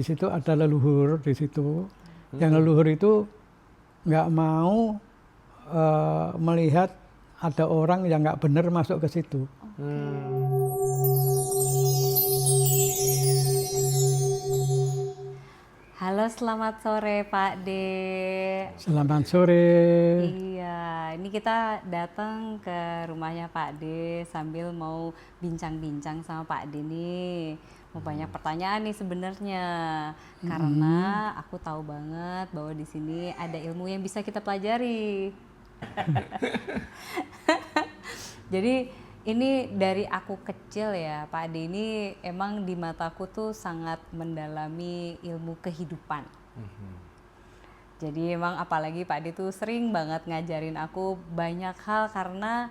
Di situ ada leluhur di situ. Yang leluhur itu nggak mau melihat ada orang yang nggak benar masuk ke situ. Halo, selamat sore Pak D. Selamat sore. Iya, ini kita datang ke rumahnya Pak D sambil mau bincang-bincang sama Pak D nih. Mau banyak pertanyaan nih sebenarnya, karena aku tahu banget bahwa di sini ada ilmu yang bisa kita pelajari. Jadi ini dari aku kecil ya, Pak Ade ini emang di mataku tuh sangat mendalami ilmu kehidupan. Jadi emang apalagi Pak Ade tuh sering banget ngajarin aku banyak hal karena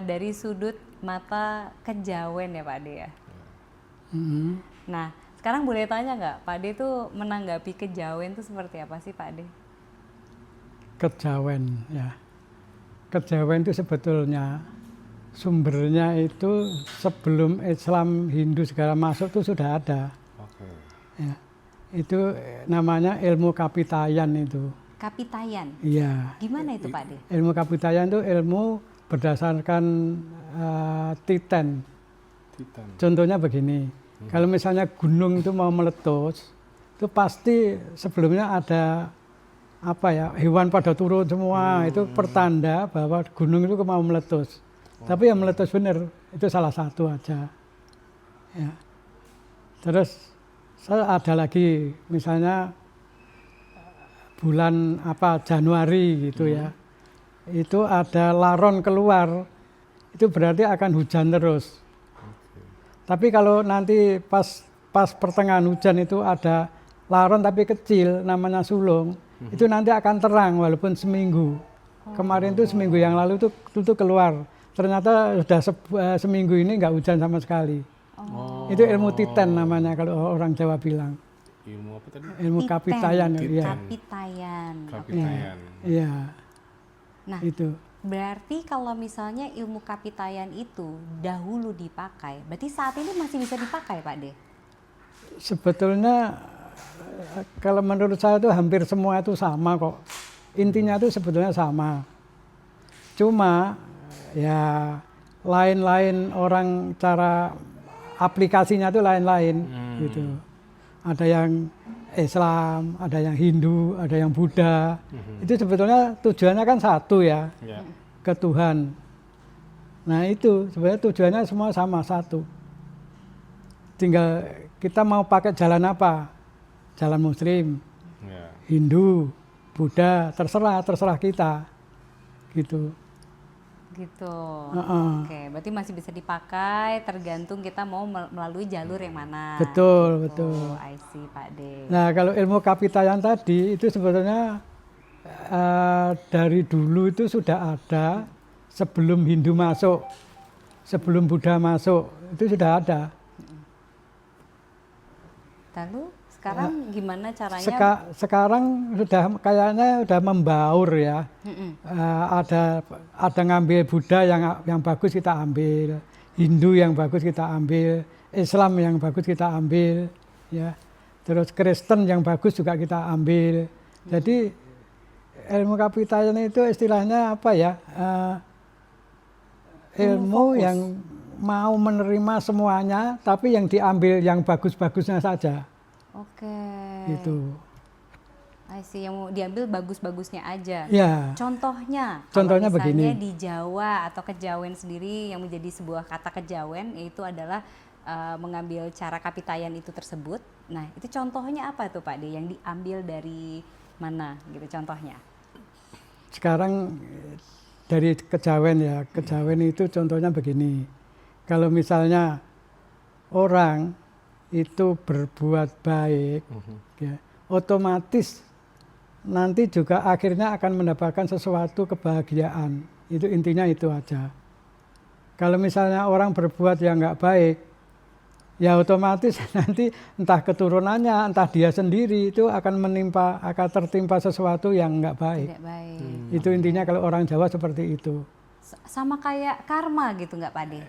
dari sudut mata kejawen ya Pak Ade ya. Nah sekarang boleh tanya nggak, Pak Ade tuh menanggapi kejawen tuh seperti apa sih Pak Ade? Kejawen ya. Kejawen itu sebetulnya sumbernya itu sebelum Islam, Hindu segala masuk itu sudah ada. Ya. Itu namanya ilmu kapitayan itu. Kapitayan? Iya. Gimana itu Pak De? Ilmu kapitayan itu ilmu berdasarkan titen. Contohnya begini, kalau misalnya gunung itu mau meletus, itu pasti sebelumnya ada hewan pada turun semua, itu pertanda bahwa gunung itu mau meletus. Tapi yang meletus benar itu salah satu aja. Ya. Terus saya ada lagi misalnya bulan Januari gitu ya. Itu ada laron keluar. Itu berarti akan hujan terus. Tapi kalau nanti pas pertengahan hujan itu ada laron tapi kecil namanya sulung, itu nanti akan terang walaupun seminggu. Kemarin itu seminggu yang lalu itu keluar. Ternyata sudah seminggu ini nggak hujan sama sekali. Itu ilmu titen namanya kalau orang Jawa bilang. Ilmu apa tadi? Ilmu kapitayan. Ya. Kapitayan. Iya. Nah, itu. Berarti kalau misalnya ilmu kapitayan itu dahulu dipakai, berarti saat ini masih bisa dipakai Pak De? Sebetulnya kalau menurut saya itu hampir semua itu sama kok. Intinya itu sebetulnya sama. Cuma ya lain-lain orang cara aplikasinya itu lain-lain gitu. Ada yang Islam, ada yang Hindu, ada yang Buddha. Itu sebetulnya tujuannya kan satu ya, ke Tuhan. Nah itu sebenarnya tujuannya semua sama satu. Tinggal kita mau pakai jalan apa? Jalan Muslim, Hindu, Buddha, terserah kita, gitu. Gitu. Oke, berarti masih bisa dipakai tergantung kita mau melalui jalur yang mana. Betul, gitu. betul. I see, Pak De. Nah, kalau ilmu kapitayan tadi itu sebetulnya dari dulu itu sudah ada sebelum Hindu masuk, sebelum Buddha masuk, itu sudah ada. Lalu sekarang gimana caranya? Sekarang sudah kayaknya sudah membaur ya. Ada ngambil Buddha yang bagus kita ambil, Hindu yang bagus kita ambil, Islam yang bagus kita ambil, ya. Terus Kristen yang bagus juga kita ambil. Jadi ilmu kapitayan itu istilahnya apa ya? Ilmu yang mau menerima semuanya, tapi yang diambil yang bagus-bagusnya saja. Oke. Itu. I see, yang mau diambil bagus-bagusnya aja. Ya. Contohnya begini. Di Jawa atau kejawen sendiri yang menjadi sebuah kata kejawen yaitu adalah mengambil cara kapitayan itu tersebut. Nah, itu contohnya apa tuh Pak De? Yang diambil dari mana gitu contohnya? Sekarang dari kejawen ya. Kejawen itu contohnya begini. Kalau misalnya orang itu berbuat baik, ya, otomatis nanti juga akhirnya akan mendapatkan sesuatu kebahagiaan. Itu intinya itu aja. Kalau misalnya orang berbuat yang nggak baik, ya otomatis nanti entah keturunannya, entah dia sendiri itu akan tertimpa sesuatu yang nggak baik. Tidak baik. Itu intinya kalau orang Jawa seperti itu. Sama kayak karma gitu nggak Pak De?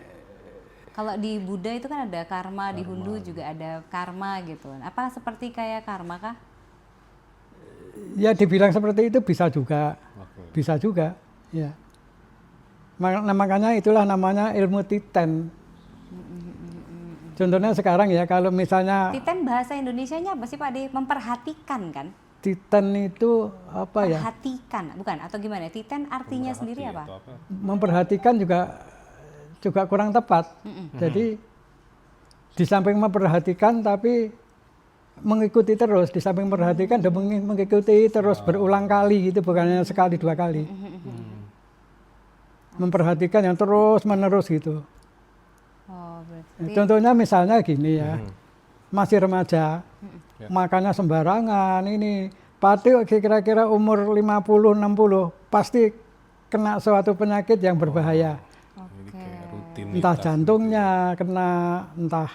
Kalau di Buddha itu kan ada karma, di Hindu juga ada karma gitu. Apa seperti kayak karma kah? Ya dibilang seperti itu bisa juga, bisa juga, ya. Makanya itulah namanya ilmu titen. Contohnya sekarang ya, kalau misalnya Titen bahasa Indonesianya apa sih Pak De? Memperhatikan kan? titen itu apa ya? Perhatikan, bukan? Atau gimana? Titen artinya sendiri apa? Memperhatikan juga kurang tepat. Jadi di samping memperhatikan tapi mengikuti terus, di samping memperhatikan dan mengikuti terus berulang kali gitu, bukannya sekali dua kali. Memperhatikan yang terus menerus gitu. Oh, berarti Contohnya misalnya gini ya, masih remaja, makannya sembarangan, ini Pati kira-kira umur 50-60 pasti kena suatu penyakit yang berbahaya. Entah jantungnya kena, entah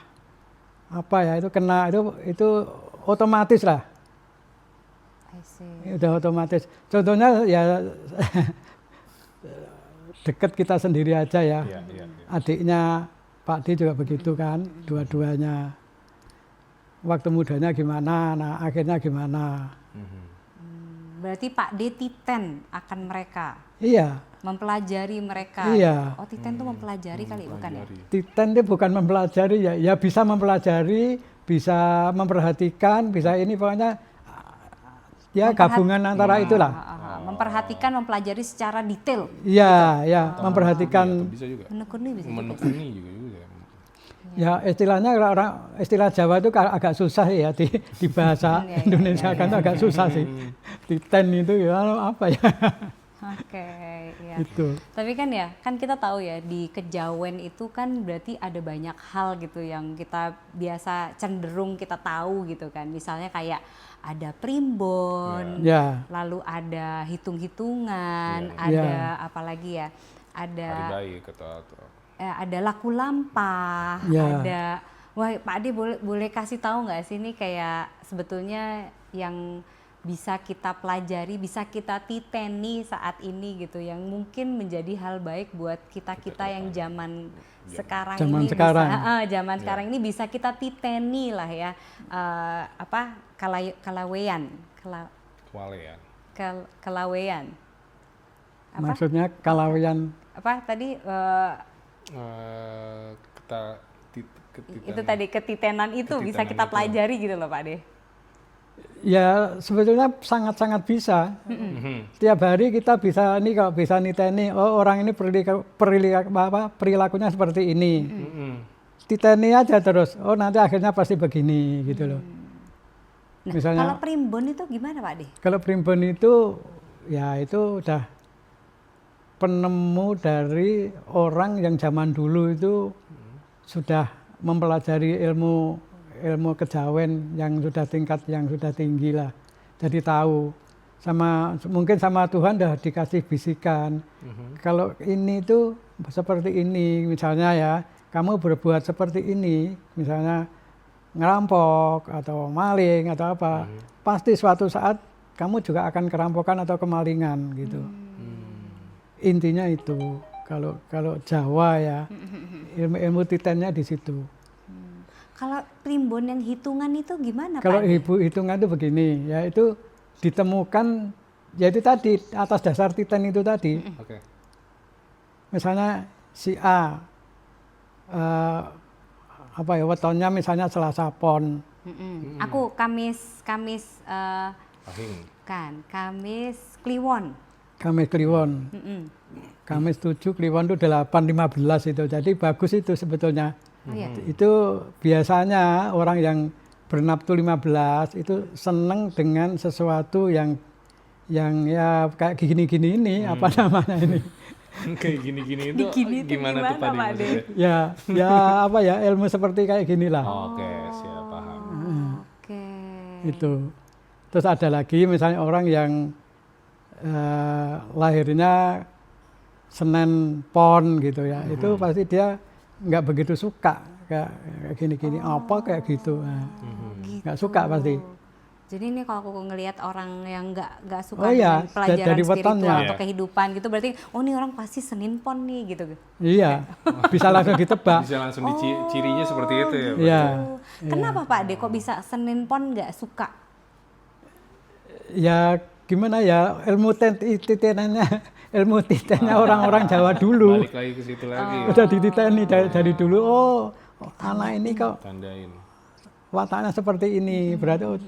apa ya, itu kena, itu otomatis lah. I see. Udah otomatis. Contohnya ya deket kita sendiri aja ya. Adiknya Pak D juga begitu kan, dua-duanya. Waktu mudanya gimana, nah akhirnya gimana. Berarti Pak D titen akan mereka, Iya, mempelajari mereka. Iya. Oh, titen tuh mempelajari kali, bukan ya? titen itu bukan mempelajari ya, ya bisa mempelajari, bisa memperhatikan, bisa ini pokoknya ya gabungan antara itulah. Memperhatikan, mempelajari secara detail. Iya, ya, memperhatikan. Bisa juga. Menekuni bisa juga. Menekuni juga. Ya istilahnya istilah Jawa itu agak susah ya di bahasa Indonesia kan itu agak susah sih. Titen itu ya apa ya? Oke, ya. Itu. Tapi kan ya, kan kita tahu ya di kejawen itu kan berarti ada banyak hal gitu yang kita biasa cenderung kita tahu gitu kan. Misalnya kayak ada primbon, Ya. lalu ada hitung-hitungan, ada apa lagi ya? Ada Hari baik atau ada laku lampah, Ya. ada wah Pak Ade boleh kasih tahu nggak sih ini kayak sebetulnya yang bisa kita pelajari, bisa kita titeni saat ini gitu, yang mungkin menjadi hal baik buat kita yang zaman sekarang Zaman ini sekarang. zaman sekarang ini bisa kita titeni lah ya. Kalawean kewalean. kelawean apa Maksudnya kalawian apa tadi itu tadi ketitenan itu bisa kita pelajari gitu loh Pak De. ya sebetulnya sangat-sangat bisa. Tiap hari kita bisa nih kalau bisa niteni, oh orang ini perilakunya seperti ini. Titeni aja terus, oh nanti akhirnya pasti begini gitu loh. Nah, Misalnya kalau primbon itu gimana Pak De? kalau primbon itu ya itu udah penemu dari orang yang zaman dulu itu sudah mempelajari ilmu kejawen yang sudah tingkat yang sudah tinggi lah. Jadi tahu mungkin sama Tuhan udah dikasih bisikan. Kalau ini tuh seperti ini misalnya ya, kamu berbuat seperti ini, misalnya ngerampok atau maling atau apa, pasti suatu saat kamu juga akan kerampokan atau kemalingan gitu. Intinya itu kalau Jawa ya ilmu titennya di situ. Kalau primbon yang hitungan itu gimana Kalau Pak De? ibu hitungan itu begini, ya itu ditemukan ya itu tadi atas dasar titen itu tadi. Misalnya si A apa ya wetonnya misalnya Selasa Pon. Aku Kamis Kamis Kliwon. Kamis Kliwon. Kamis 7, Kliwon itu 8, 15 itu. Jadi bagus itu sebetulnya. Oh, iya. Itu biasanya orang yang bernafsu 15 itu seneng dengan sesuatu yang ya kayak gini-gini ini, apa namanya ini. Kayak gini-gini itu gimana tuh Pak De? Ya apa ya ilmu seperti kayak gini lah. Oke, siap paham. Oke. Itu. Terus ada lagi misalnya orang yang lahirnya Senin Pon gitu ya, itu pasti dia nggak begitu suka kayak gini-gini apa kayak gitu, nggak suka pasti. Jadi ini kalau aku ngelihat orang yang nggak suka iya, dengan pelajaran dari spiritual wetonnya. atau kehidupan gitu, berarti oh ini orang pasti Senin Pon nih gitu. Iya, bisa langsung ditebak. Bisa langsung cirinya seperti itu ya Pak? Iya. Kenapa Pak De kok bisa Senin Pon nggak suka? Ya gimana ya, ilmu titennya orang-orang Jawa dulu. Balik lagi ke situ lagi. Udah dititeni dari dulu, oh anak ini kok Tandain. wataknya seperti ini, berarti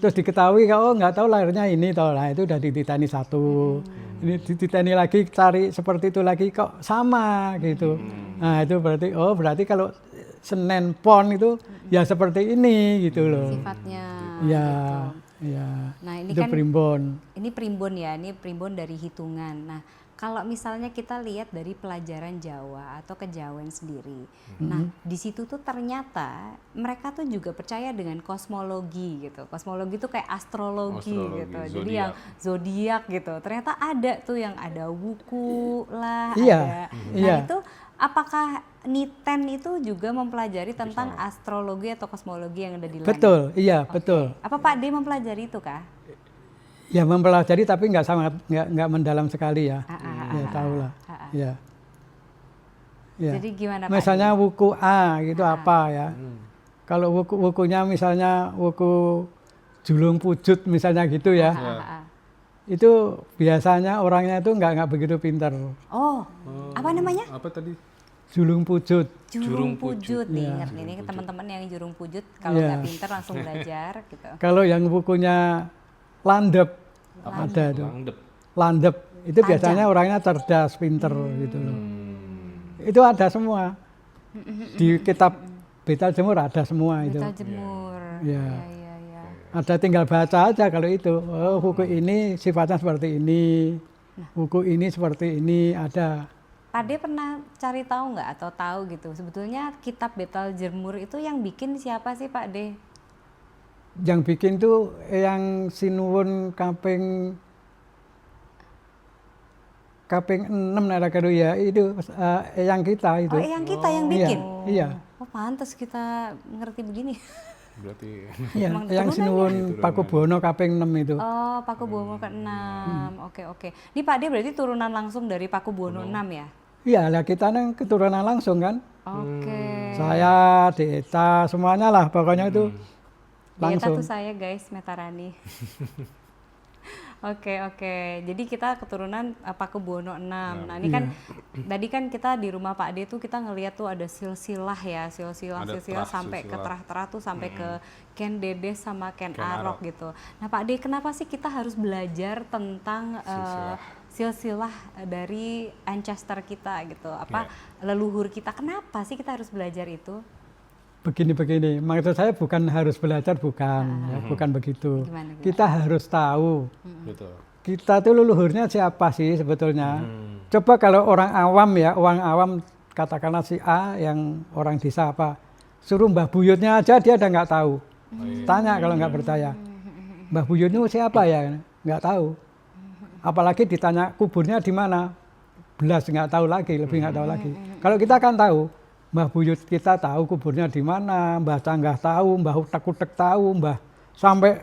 terus diketahui kalau nggak tahu lahirnya ini toh, nah itu udah dititeni satu, ini dititeni lagi cari seperti itu lagi kok sama gitu, nah itu berarti kalau Senin Pon itu ya seperti ini gitu loh, Sifatnya. ya gitu. ya, Nah ini itu kan primbon. ini primbon ya, ini primbon dari hitungan. Nah kalau misalnya kita lihat dari pelajaran Jawa atau kejawen sendiri, nah di situ tuh ternyata mereka tuh juga percaya dengan kosmologi gitu. Kosmologi tuh kayak astrologi gitu. Jadi yang zodiak gitu. Ternyata ada tuh yang ada wuku lah, Iya, ada. Nah iya. itu apakah Niten itu juga mempelajari tentang astrologi atau kosmologi yang ada di langit? Betul, iya betul. Apa Pak D mempelajari itu kah? Ya mempelajari tapi nggak mendalam sekali ya. Ya tahu lah. Ya. Ya. Jadi gimana Pak? Misalnya wuku A gitu apa ya? Kalau wukunya misalnya wuku julung pujut misalnya gitu ya. Itu biasanya orangnya itu nggak begitu pintar. Oh, apa namanya? Apa tadi? Julung pujut. Jurung pujut nih, ingat nih teman-teman yang jurung pujut kalau nggak pintar langsung belajar gitu. Kalau yang wukunya landep ada itu. Landep itu biasanya orangnya cerdas, pinter gitu loh. Itu ada semua. Di kitab Betal Jemur ada semua itu. Betal Jemur. Ya. Ya. Ada tinggal baca aja kalau itu. Oh, buku ini sifatnya seperti ini. Buku ini seperti ini ada. Pak D pernah cari tahu nggak atau tahu gitu sebetulnya kitab Betal Jemur itu yang bikin siapa sih Pak D? Yang bikin tuh yang sinuwun kaping 6 nara kado ya itu yang kita itu. Oh, yang kita yang bikin. Iya. Oh, pantas kita ngerti begini. Berarti Iya, Emang yang sinuwun Pakubono kaping 6 itu. Oh, Pakubono ke-6. Oke. Ini Pak D berarti turunan langsung dari Pakubono 6 ya? Iya, lah kita kan keturunan langsung kan. Oke. Saya, Deta, semuanya lah pokoknya itu langsung. Deta tuh saya guys, Metarani. Oke. Jadi kita keturunan Pakubono 6. Nah, ini kan tadi kan kita di rumah Pak D tuh kita ngeliat tuh ada silsilah ya, silsilah sampai ke terah-terah tuh sampai ke Ken Dede sama Ken Arok gitu. Nah, Pak D kenapa sih kita harus belajar tentang silsilah dari ancestor kita gitu? Apa leluhur kita? Kenapa sih kita harus belajar itu? Begini, maksud saya bukan harus belajar, bukan begitu. Gimana? Kita harus tahu. betul. Kita tuh leluhurnya siapa sih sebetulnya? Coba kalau orang awam katakanlah si A yang orang desa apa, suruh Mbah Buyutnya aja dia udah nggak tahu. Tanya kalau nggak percaya, Mbah Buyutnya siapa ya? Nggak tahu. Apalagi ditanya kuburnya di mana, belas nggak tahu lagi, lebih nggak tahu lagi. Kalau kita kan tahu. Mbah Buyut kita tahu kuburnya di mana, Mbah Canggah tahu, Mbah Utek-utek tahu, sampai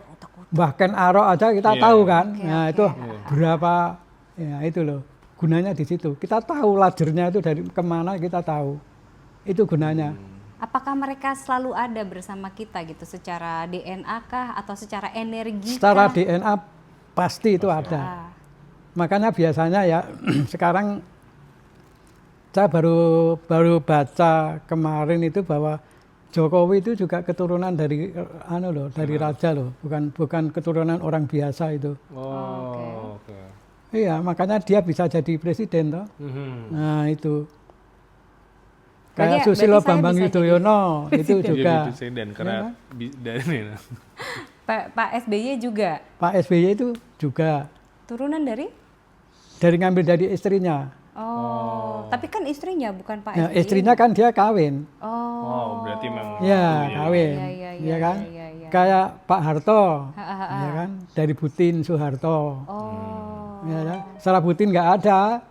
Mbah Ken Arok aja kita tahu kan. Nah itu berapa, ya itu loh gunanya di situ. Kita tahu lajernya itu dari kemana kita tahu, itu gunanya. Apakah mereka selalu ada bersama kita gitu, secara DNA kah atau secara energi? Secara DNA pasti itu ada. Makanya biasanya ya sekarang saya baru baca kemarin itu bahwa Jokowi itu juga keturunan dari dari raja loh, bukan keturunan orang biasa itu. Oke. Iya, makanya dia bisa jadi presiden toh. Nah, itu. Kayak Susilo Bambang Yudhoyono itu juga. Presiden karena dari Pak SBY juga. Pak SBY itu juga Turunan dari ngambil dari istrinya. Tapi kan istrinya bukan Pak Nah, SBY. istrinya kan dia kawin. Berarti memang Ya, kawin. Iya kan? Kayak Pak Harto. Ya kan? Dari Butin Soeharto. Ya kan? Setelah Butin nggak ada,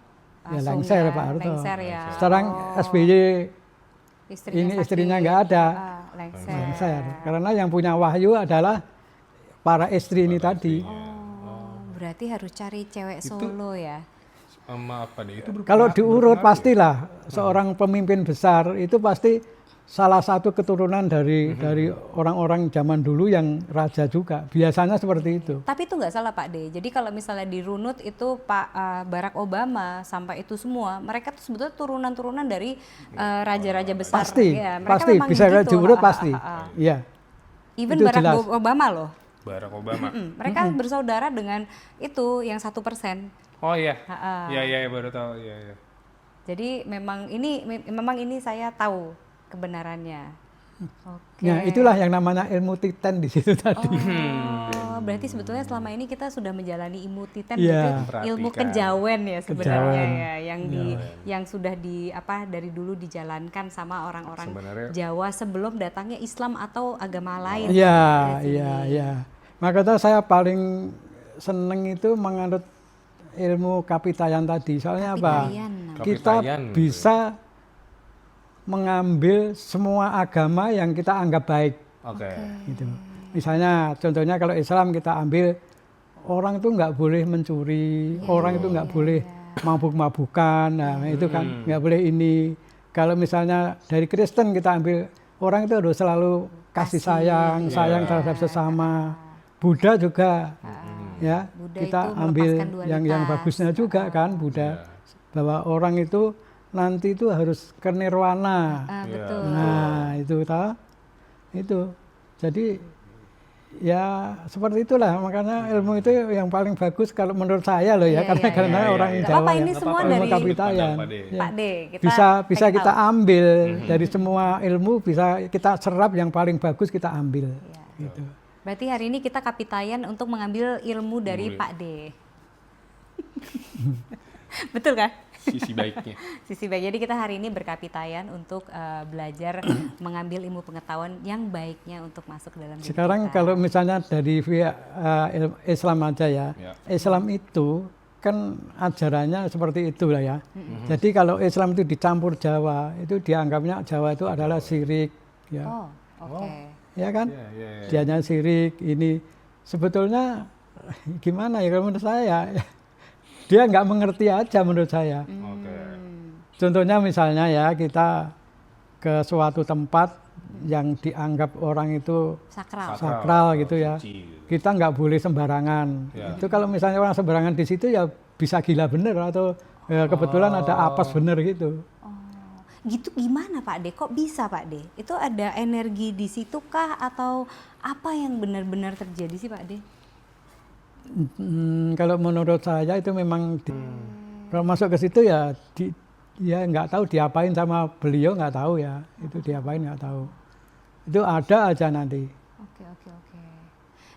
ya lengser Pak Harto. Lengser ya. Sekarang SBY istrinya nggak ada. Lengser. Lengser. Karena yang punya wahyu adalah para istri ini tadi. Oh, berarti harus cari cewek solo ya. Sama apa nih? Kalau diurut pastilah seorang pemimpin besar itu pasti salah satu keturunan dari orang-orang zaman dulu yang raja juga. Biasanya seperti itu. Tapi itu nggak salah Pak D. Jadi kalau misalnya dirunut itu Pak Barack Obama sampai itu semua, mereka tuh sebetulnya turunan-turunan dari raja-raja besar. Pasti, ya, mereka pasti memang bisa gitu. diurut pasti. Iya. Even Itu Barack jelas. Obama loh. Barack Obama. Mereka bersaudara dengan itu yang 1%. Oh iya. Iya baru tahu. Iya. Jadi memang ini saya tahu kebenarannya. Oke. Ya, itulah yang namanya ilmu titen di situ tadi. Oh, berarti sebetulnya selama ini kita sudah menjalani ilmu titen, Iya. berarti ilmu Perhatikan. kejawen ya sebenarnya Kejawen. ya, yang sudah dari dulu dijalankan sama orang-orang Sebenarnya- Jawa sebelum datangnya Islam atau agama lain. Iya, ke sini. iya. Makanya saya paling seneng itu menganut ilmu kapitayan tadi. Soalnya apa? Kapitayan namanya. Kita Kapitayan. bisa mengambil semua agama yang kita anggap baik. Oke. Gitu. Misalnya, contohnya kalau Islam kita ambil orang itu nggak boleh mencuri, orang itu nggak boleh mabuk-mabukan, nah itu kan nggak boleh ini. Kalau misalnya dari Kristen kita ambil orang itu harus selalu kasih sayang, sayang terhadap sesama. Buddha juga, ya Buddha kita itu ambil melepaskan yang dualitas. bagusnya juga kan Buddha, bahwa orang itu nanti itu harus ke nirwana. Betul. Nah, itu itu. Jadi ya seperti itulah, makanya ilmu itu yang paling bagus kalau menurut saya loh ya, Iya, karena iya. orang Nggak Jawa apa-apa, ya. ini semua Ilmu dari kapitayan. Pak D. Ya. Pak D, bisa pengen kita tahu. ambil dari semua ilmu, bisa kita serap yang paling bagus kita ambil. Gitu. Berarti hari ini kita kapitayan untuk mengambil ilmu dari Pak D. Betul kan? Sisi baiknya. Sisi baik. Jadi kita hari ini berkapitayan untuk belajar mengambil ilmu pengetahuan yang baiknya untuk masuk ke dalam diri Sekarang kita. kalau misalnya dari pihak Islam aja ya, Ya. Islam itu kan ajarannya seperti itulah ya. Jadi kalau Islam itu dicampur Jawa, itu dianggapnya Jawa itu adalah syirik, ya, Oh, oke. ya kan? Iya. Dianya syirik ini sebetulnya gimana ya kalau menurut saya, dia nggak mengerti aja menurut saya. Oke. Contohnya misalnya ya kita ke suatu tempat yang dianggap orang itu Sakral. sakral gitu ya. Suci. Kita nggak boleh sembarangan. Ya. Itu kalau misalnya orang sembarangan di situ ya bisa gila bener atau ya kebetulan ada apes bener gitu. Oh, gitu gimana Pak D? Kok bisa Pak D? Itu ada energi di situ kah atau apa yang benar-benar terjadi sih Pak D? Kalau menurut saya itu memang kalau masuk ke situ ya ya nggak tahu diapain sama beliau, nggak tahu ya, itu diapain nggak tahu. Itu ada aja nanti. Oke.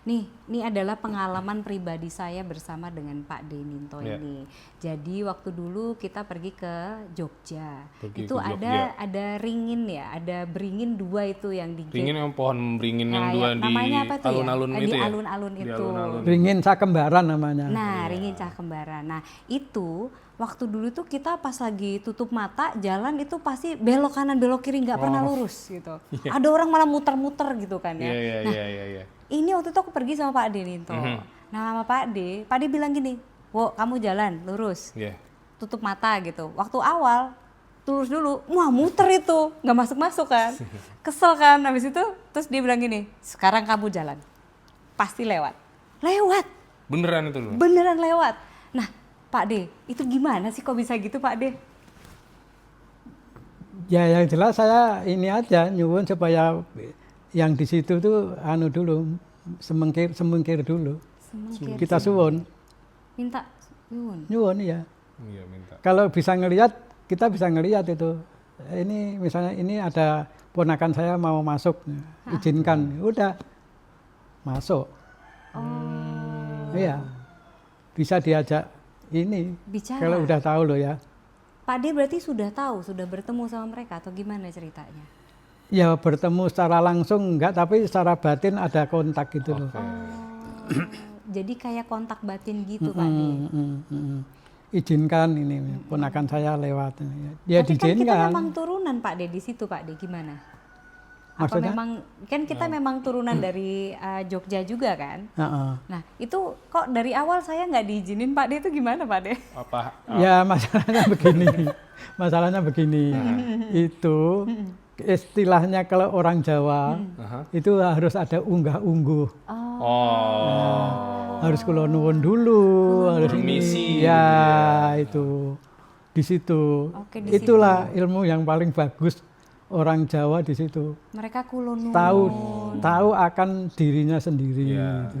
Nih adalah pengalaman pribadi saya bersama dengan Pak Deninto Ya. ini. Jadi waktu dulu kita pergi ke Jogja. Pergi Itu ke Jogja. ada ringin ya, ada beringin 2 itu yang di Ringin yang pohon beringin yang Nah, dua ya, di namanya apa tuh ya? alun-alun Di itu ya? alun-alun Di itu. alun-alun. Ringin Sakembaran namanya. Nah, ringin cah kembaran. Nah, itu waktu dulu tuh kita pas lagi tutup mata jalan itu pasti belok kanan belok kiri nggak pernah lurus gitu. Ada orang malah muter-muter gitu kan ya. Iya. Ini waktu itu aku pergi sama Pak Deninto. Nah, sama Pak D bilang gini, "Wo, kamu jalan lurus, Iya. tutup mata gitu." Waktu awal lurus dulu, wah muter itu, nggak masuk-masuk kan. Kesel kan, habis itu terus dia bilang gini, "Sekarang kamu jalan, pasti lewat." Lewat, Beneran itu loh. beneran lewat. Nah, Pak D, itu gimana sih kok bisa gitu Pak D? Ya yang jelas saya ini aja nyuwun supaya yang di situ tuh dulu semengkir dulu. Semengkir. Kita suwun, Minta nyuwun. nyuwun ya. Iya minta. Kalau bisa ngelihat, kita bisa ngelihat itu. Ini misalnya ini ada ponakan saya mau masuk, izinkan, udah masuk. Oh, Iya, bisa diajak ini. bicara. Kalau udah tahu loh ya. Pak D berarti sudah tahu, sudah bertemu sama mereka atau gimana ceritanya? Ya bertemu secara langsung enggak, tapi secara batin ada kontak gitu loh. Jadi kayak kontak batin gitu Pak D. Izinkan ini ponakan saya lewat. Ya Tapi kan kita diizinkan. memang turunan Pak D di situ Pak D, gimana? Apa Maksudnya? memang kan kita memang turunan dari Jogja juga kan? Heeh. Nah itu kok dari awal saya nggak diizinin Pak De, itu gimana Pak De? Apa? Ya masalahnya begini, itu istilahnya kalau orang Jawa itu harus ada unggah-ungguh. Harus kula nuwun dulu, harus Permisi, ya itu di situ. Oke, di Itulah ilmu yang paling bagus orang Jawa di situ. Mereka kulon Tahu akan dirinya sendiri. Gitu.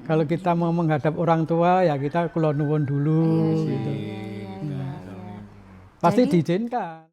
Kalau kita mau menghadap orang tua ya kita kula nuwun dulu. Gitu. Pasti diizinkan.